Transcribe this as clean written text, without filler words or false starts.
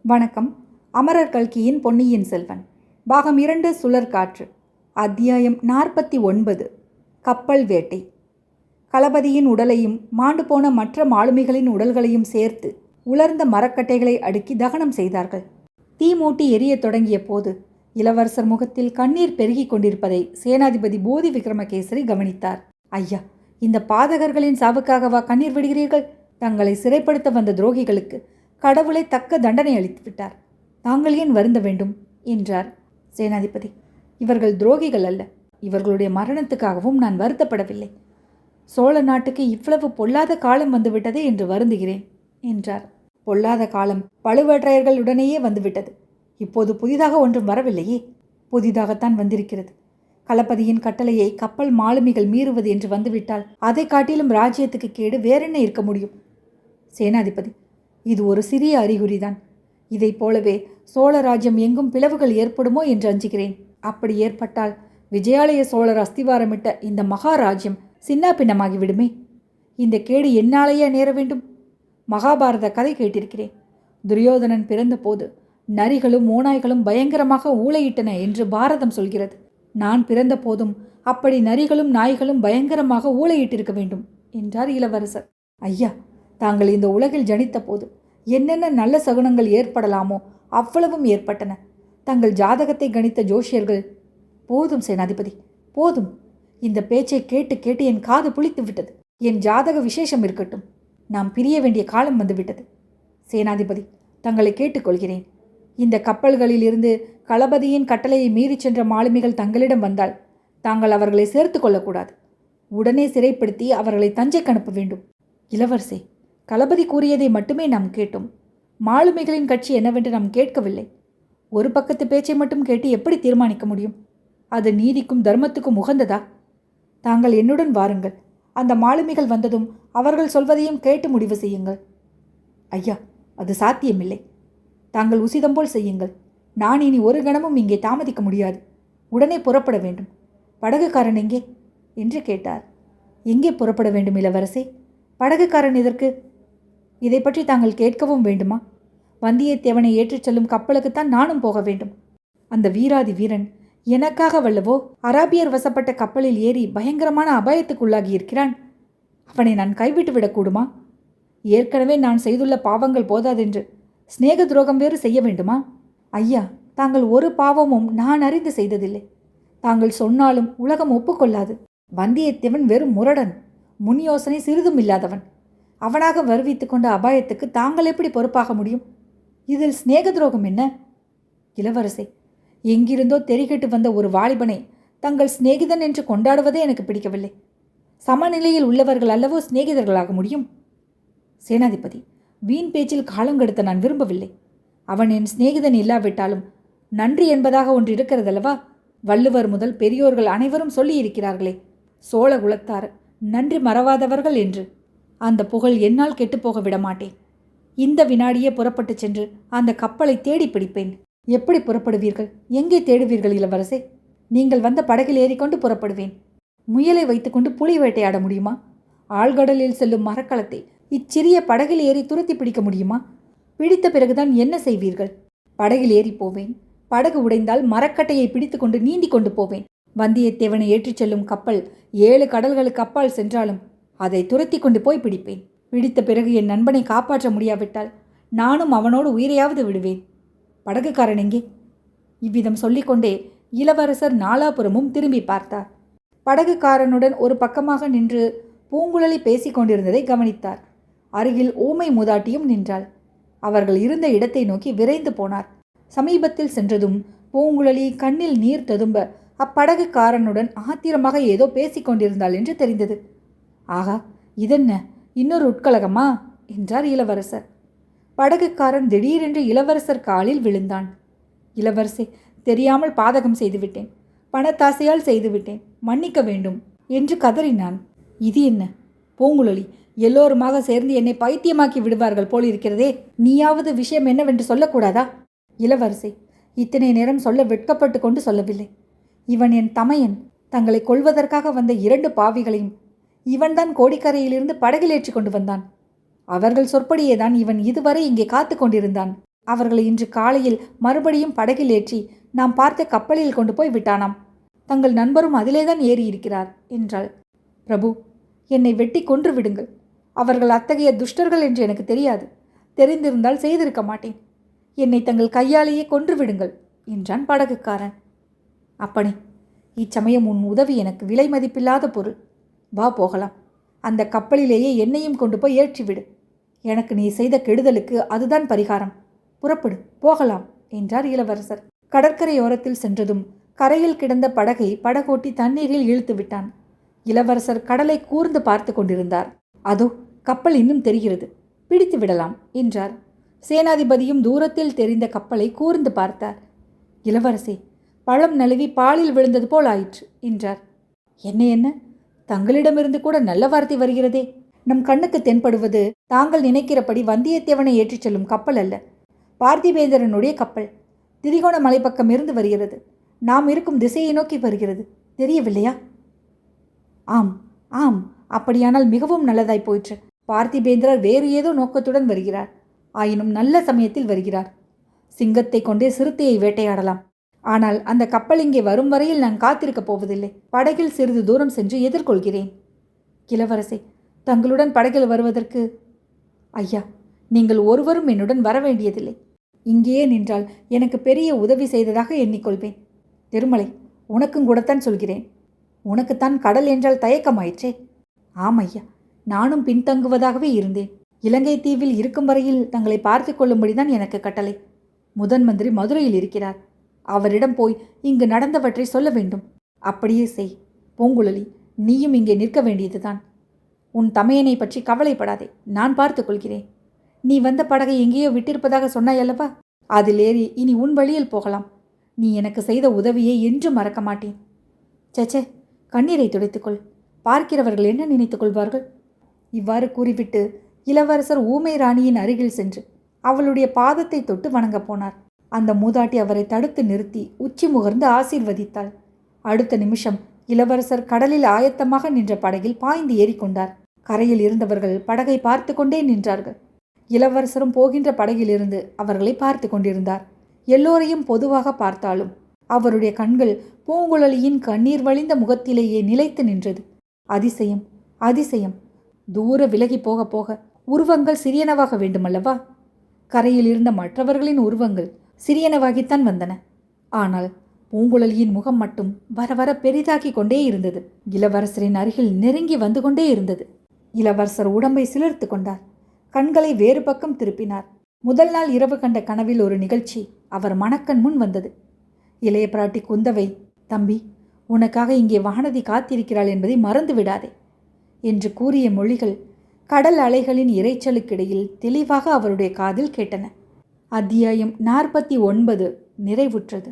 வணக்கம். அமரர் கல்கியின் பொன்னியின் செல்வன் பாகம் 2 சுழற்காற்று அத்தியாயம் 49 கப்பல் வேட்டை. களபதியின் உடலையும் மாண்டு போன மற்ற மாலுமிகளின் உடல்களையும் சேர்த்து உலர்ந்த மரக்கட்டைகளை அடுக்கி தகனம் செய்தார்கள். தீ மூட்டி எரியத் தொடங்கிய போது இளவரசர் முகத்தில் கண்ணீர் பெருகி கொண்டிருப்பதை சேனாதிபதி போதி விக்ரமகேசரி கவனித்தார். ஐயா, இந்த பாதகர்களின் சாவுக்காகவா கண்ணீர் விடுகிறீர்கள்? தங்களை சிறைப்படுத்த வந்த துரோகிகளுக்கு கடவுளை தக்க தண்டனை அளித்து விட்டார். தாங்கள் ஏன் வருந்த வேண்டும் என்றார் சேனாதிபதி. இவர்கள் துரோகிகள் அல்ல. இவர்களுடைய மரணத்துக்காகவும் நான் வருத்தப்படவில்லை. சோழ நாட்டுக்கு இவ்வளவு பொல்லாத காலம் வந்துவிட்டதே என்று வருந்துகிறேன் என்றார். பொல்லாத காலம் பழுவேற்றையர்களுடனேயே வந்துவிட்டது. இப்போது புதிதாக ஒன்றும் வரவில்லையே. புதிதாகத்தான் வந்திருக்கிறது. களபதியின் கட்டளையை கப்பல் மாலுமிகள் மீறுவது என்று வந்துவிட்டால் அதை காட்டிலும் ராஜ்யத்துக்கு கேடு வேறென்ன இருக்க முடியும்? சேனாதிபதி, இது ஒரு சிறிய அறிகுறிதான். இதை போலவே சோழ ராஜ்யம் எங்கும் பிளவுகள் ஏற்படுமோ என்று அஞ்சுகிறேன். அப்படி ஏற்பட்டால் விஜயாலய சோழர் அஸ்திவாரமிட்ட இந்த மகாராஜ்யம் சின்னா பின்னமாகிவிடுமே. இந்த கேடு என்னாலேயே நேர வேண்டும்? மகாபாரத கதை கேட்டிருக்கிறேன். துரியோதனன் பிறந்தபோது நரிகளும் ஓநாய்களும் பயங்கரமாக ஊளையிட்டன என்று பாரதம் சொல்கிறது. நான் பிறந்த போதும் அப்படி நரிகளும் நாய்களும் பயங்கரமாக ஊளையிட்டிருக்க வேண்டும் என்றார் இளவரசர். ஐயா, தாங்கள் இந்த உலகில் ஜனித்த போது என்னென்ன நல்ல சகுனங்கள் ஏற்படலாமோ அவ்வளவும் ஏற்பட்டன. தங்கள் ஜாதகத்தை கணித்த ஜோஷியர்கள்... போதும் சேனாதிபதி, போதும். இந்த பேச்சை கேட்டு கேட்டு என் காது புளித்து விட்டது. என் ஜாதக விசேஷம் இருக்கட்டும். நாம் பிரிய வேண்டிய காலம் வந்துவிட்டது. சேனாதிபதி, தங்களை கேட்டுக்கொள்கிறேன். இந்த கப்பல்களிலிருந்து களபதியின் கட்டளையை மீறி சென்ற மாலுமிகள் தங்களிடம் வந்தால் தாங்கள் அவர்களை சேர்த்து கொள்ளக்கூடாது. உடனே சிறைப்படுத்தி அவர்களை தஞ்சைக்கு அனுப்ப வேண்டும். இளவரசே, களபதி கூறியதை மட்டுமே நாம் கேட்டோம். மாலுமிகளின் கட்சி என்னவென்று நாம் கேட்கவில்லை. ஒரு பக்கத்து பேச்சை மட்டும் கேட்டு எப்படி தீர்மானிக்க முடியும்? அது நீதிக்கும் தர்மத்துக்கும் உகந்ததா? தாங்கள் என்னுடன் வாருங்கள். அந்த மாலுமிகள் வந்ததும் அவர்கள் சொல்வதையும் கேட்டு முடிவு செய்யுங்கள். ஐயா, அது சாத்தியமில்லை. தாங்கள் உசிதம் போல் செய்யுங்கள். நான் இனி ஒரு கணமும் இங்கே தாமதிக்க முடியாது. உடனே புறப்பட வேண்டும். படகுக்காரன் எங்கே என்று கேட்டார். எங்கே புறப்பட வேண்டும் இளவரசே? படகுக்காரன் எதற்கு? இதை பற்றி தாங்கள் கேட்கவும் வேண்டுமா? வந்தியத்தேவனை ஏற்றிச் செல்லும் கப்பலுக்குத்தான் நானும் போக வேண்டும். அந்த வீராதி வீரன் எனக்காக வல்லவோ அராபியர் வசப்பட்ட கப்பலில் ஏறி பயங்கரமான அபாயத்துக்குள்ளாகி இருக்கிறான். அவனை நான் கைவிட்டு விடக்கூடுமா? ஏற்கனவே நான் செய்துள்ள பாவங்கள் போதாதென்று சிநேக துரோகம் வேறு செய்ய வேண்டுமா? ஐயா, தாங்கள் ஒரு பாவமும் நான் அறிந்து செய்ததில்லை. தாங்கள் சொன்னாலும் உலகம் ஒப்புக்கொள்ளாது. வந்தியத்தேவன் வெறும் முரடன், முன் யோசனை சிறிதும் இல்லாதவன். அவனாக வருவித்து கொண்ட அபாயத்துக்கு தாங்கள் எப்படி பொறுப்பாக முடியும்? இதில் சிநேக துரோகம் என்ன? இளவரசே, எங்கிருந்தோ தெரிகெட்டு வந்த ஒரு வாலிபனை தங்கள் சிநேகிதன் என்று கொண்டாடுவதே எனக்கு பிடிக்கவில்லை. சமநிலையில் உள்ளவர்கள் அல்லவோ சிநேகிதர்களாக முடியும். சேனாதிபதி, வீண் பேச்சில் காலங்கெடுத்த நான் விரும்பவில்லை. அவன் என் சிநேகிதன் இல்லாவிட்டாலும் நன்றி என்பதாக ஒன்று இருக்கிறதல்லவா? வள்ளுவர் முதல் பெரியோர்கள் அனைவரும் சொல்லியிருக்கிறார்களே, சோழ குலத்தார் நன்றி மறவாதவர்கள் என்று. அந்த புகழ் என்னால் கெட்டுப்போக விடமாட்டேன். இந்த வினாடியே புறப்பட்டு சென்று அந்த கப்பலை தேடி பிடிப்பேன். எப்படி புறப்படுவீர்கள்? எங்கே தேடுவீர்கள் இளவரசே? நீங்கள் வந்த படகில் ஏறிக்கொண்டு புறப்படுவேன். முயலை வைத்துக்கொண்டு புலி வேட்டையாட முடியுமா? ஆழ்கடலில் செல்லும் மரக்கலத்தை இச்சிறிய படகில் ஏறி துரத்தி பிடிக்க முடியுமா? பிடித்த பிறகுதான் என்ன செய்வீர்கள்? படகில் ஏறி போவேன். படகு உடைந்தால் மரக்கட்டையை பிடித்து கொண்டு நீந்தி கொண்டு போவேன். வந்தியத்தேவனை ஏற்றிச் செல்லும் கப்பல் 7 கடல்களுக்கு அப்பால் சென்றாலும் அதை துரத்தி கொண்டு போய் பிடிப்பேன். பிடித்த பிறகு என் நண்பனை காப்பாற்ற முடியாவிட்டால் நானும் அவனோடு உயிரையாவது விடுவேன். படகுக்காரன் எங்கே? இவ்விதம் சொல்லிக்கொண்டே இளவரசர் நாலாபுரமும் திரும்பி பார்த்தார். படகுக்காரனுடன் ஒரு பக்கமாக நின்று பூங்குழலி பேசிக் கொண்டிருந்ததை கவனித்தார். அருகில் ஊமை மூதாட்டியும் நின்றாள். அவர்கள் இருந்த இடத்தை நோக்கி விரைந்து போனார். சமீபத்தில் சென்றதும் பூங்குழலி கண்ணில் நீர் ததும்ப அப்படகுக்காரனுடன் ஆத்திரமாக ஏதோ பேசிக் கொண்டிருந்தாள் என்று தெரிந்தது. ஆகா, இதென்ன, இன்னொரு உட்கலகமா என்றார் இளவரசர். படகுக்காரன் திடீரென்று இளவரசர் காலில் விழுந்தான். இளவரசே, தெரியாமல் பாதகம் செய்துவிட்டேன். பணத்தாசையால் செய்துவிட்டேன். மன்னிக்க வேண்டும் என்று கதறினான். இது என்ன பூங்குழலி, எல்லோருமாக சேர்ந்து என்னை பைத்தியமாக்கி விடுவார்கள் போலிருக்கிறதே. நீயாவது விஷயம் என்னவென்று சொல்லக்கூடாதா? இளவரசே, இத்தனை நேரம் சொல்ல வெட்கப்பட்டு கொண்டு சொல்லவில்லை. இவன் என் தமையன். தங்களை கொல்வதற்காக வந்த 2 பாவிகளையும் இவன்தான் கோடிக்கரையிலிருந்து படகில் ஏற்றி கொண்டு வந்தான். அவர்கள் சொற்படியேதான் இவன் இதுவரை இங்கே காத்து கொண்டிருந்தான் அவர்களை இன்று காலையில் மறுபடியும் படகில் ஏற்றி நாம் பார்த்த கப்பலில் கொண்டு போய் விட்டானாம். தங்கள் நண்பரும் அதிலேதான் ஏறி இருக்கிறார் என்றாள். பிரபு, என்னை வெட்டி கொன்று விடுங்கள். அவர்கள் அத்தகைய துஷ்டர்கள் என்று எனக்கு தெரியாது. தெரிந்திருந்தால் செய்திருக்க மாட்டேன். என்னை தங்கள் கையாலேயே கொன்று விடுங்கள் என்றான் படகுக்காரன். அப்பனே, இச்சமயம் உன் உதவி எனக்கு விலை மதிப்பில்லாத பொருள். வா போகலாம். அந்த கப்பலிலேயே என்னையும் கொண்டு போய் ஏற்றிவிடு. எனக்கு நீ செய்த கெடுதலுக்கு அதுதான் பரிகாரம். புறப்படு, போகலாம் என்றார் இளவரசர். கடற்கரையோரத்தில் சென்றதும் கரையில் கிடந்த படகை படகோட்டி தண்ணீரில் இழுத்து விட்டான். இளவரசர் கடலை கூர்ந்து பார்த்து கொண்டிருந்தார். அதோ கப்பல் இன்னும் தெரிகிறது, பிடித்து விடலாம் என்றார். சேனாதிபதியும் தூரத்தில் தெரிந்த கப்பலை கூர்ந்து பார்த்தார். இளவரசே, பழம் நழுவி பாலில் விழுந்தது போல் ஆயிற்று என்றார். என்ன தங்களிடமிருந்து கூட நல்ல வார்த்தை வருகிறதே. நம் கண்ணுக்கு தென்படுவது தாங்கள் நினைக்கிறபடி வந்தியத்தேவனை ஏற்றிச் செல்லும் கப்பல் அல்ல, பார்த்திபேந்திரனுடைய கப்பல். திரிகோணமலை பக்கம் இருந்து வருகிறது. நாம் இருக்கும் திசையை நோக்கி வருகிறது. தெரியவில்லையா? ஆம் ஆம், அப்படியானால் மிகவும் நல்லதாய் போயிற்று. பார்த்திபேந்திரர் வேறு ஏதோ நோக்கத்துடன் வருகிறார். ஆயினும் நல்ல சமயத்தில் வருகிறார். சிங்கத்தை கொண்டே சிறுத்தையை வேட்டையாடலாம். ஆனால் அந்த கப்பல் இங்கே வரும் வரையில் நான் காத்திருக்கப் போவதில்லை. படகில் சிறிது தூரம் சென்று எதிர்கொள்கிறேன். இளவரசே, தங்களுடன் படகில் வருவதற்கு... ஐயா, நீங்கள் ஒருவரும் என்னுடன் வர வேண்டியதில்லை. இங்கேயே நின்றால் எனக்கு பெரிய உதவி செய்ததாக எண்ணிக்கொள்வேன். திருமலை, உனக்கும் கூடத்தான் சொல்கிறேன். உனக்குத்தான் கடல் என்றால் தயக்கமாயிற்றே. ஆம் ஐயா, நானும் பின்தங்குவதாகவே இருந்தேன். இலங்கை தீவில் இருக்கும் வரையில் தங்களை பார்த்து கொள்ளும்படிதான் எனக்கு கட்டளை. முதன் மந்திரி மதுரையில் இருக்கிறார். அவரிடம் போய் இங்கு நடந்தவற்றை சொல்ல வேண்டும். அப்படியே செய். பூங்குழலி, நீயும் இங்கே நிற்க வேண்டியதுதான். உன் தமையனை பற்றி கவலைப்படாதே, நான் பார்த்து கொள்கிறேன். நீ வந்த படகை எங்கேயோ விட்டிருப்பதாக சொன்னாயல்லவா? அதில் ஏறி இனி உன் வழியில் போகலாம். நீ எனக்கு செய்த உதவியை என்றும் மறக்க மாட்டேன். சேச்சே, கண்ணீரை துடைத்துக்கொள். பார்க்கிறவர்கள் என்ன நினைத்துக் கொள்வார்கள்? இவ்வாறு கூறிவிட்டு இளவரசர் ஊமை ராணியின் அருகில் சென்று அவளுடைய பாதத்தை தொட்டு வணங்கப் போனார். அந்த மூதாட்டி அவரை தடுத்து நிறுத்தி உச்சி முகர்ந்து ஆசீர்வதித்தாள். அடுத்த நிமிஷம் இளவரசர் கடலில் ஆயத்தமாக நின்ற படகில் பாய்ந்து ஏறிக்கொண்டார். கரையில் இருந்தவர்கள் படகை பார்த்து கொண்டே நின்றார்கள். இளவரசரும் போகின்ற படகிலிருந்து அவர்களை பார்த்து கொண்டிருந்தார். எல்லோரையும் பொதுவாக பார்த்தாலும் அவருடைய கண்கள் பூங்குழலியின் கண்ணீர் வழிந்த முகத்திலேயே நிலைத்து நின்றது. அதிசயம், அதிசயம்! தூர விலகி போக போக உருவங்கள் சிறியனவாக வேண்டுமல்லவா? கரையில் இருந்த மற்றவர்களின் உருவங்கள் சிறியனவாகித்தான் வந்தன. ஆனால் பூங்குழலியின் முகம் மட்டும் வர வர பெரிதாக்கி கொண்டே இருந்தது. இளவரசரின் அருகில் நெருங்கி வந்து கொண்டே இருந்தது. இளவரசர் உடம்பை சிலிர்த்து கொண்டார். கண்களை வேறு பக்கம் திருப்பினார். முதல் நாள் இரவு கண்ட கனவில் ஒரு நிகழ்ச்சி அவர் மனக்கண் முன் வந்தது. இளைய பிராட்டி குந்தவை, தம்பி, உனக்காக இங்கே வானதி காத்திருக்கிறாள் என்பதை மறந்து விடாதே என்று கூறிய மொழிகள் கடல் அலைகளின் இரைச்சலுக்கிடையில் தெளிவாக அவருடைய காதில் கேட்டன. அத்தியாயம் 49 நிறைவுற்றது.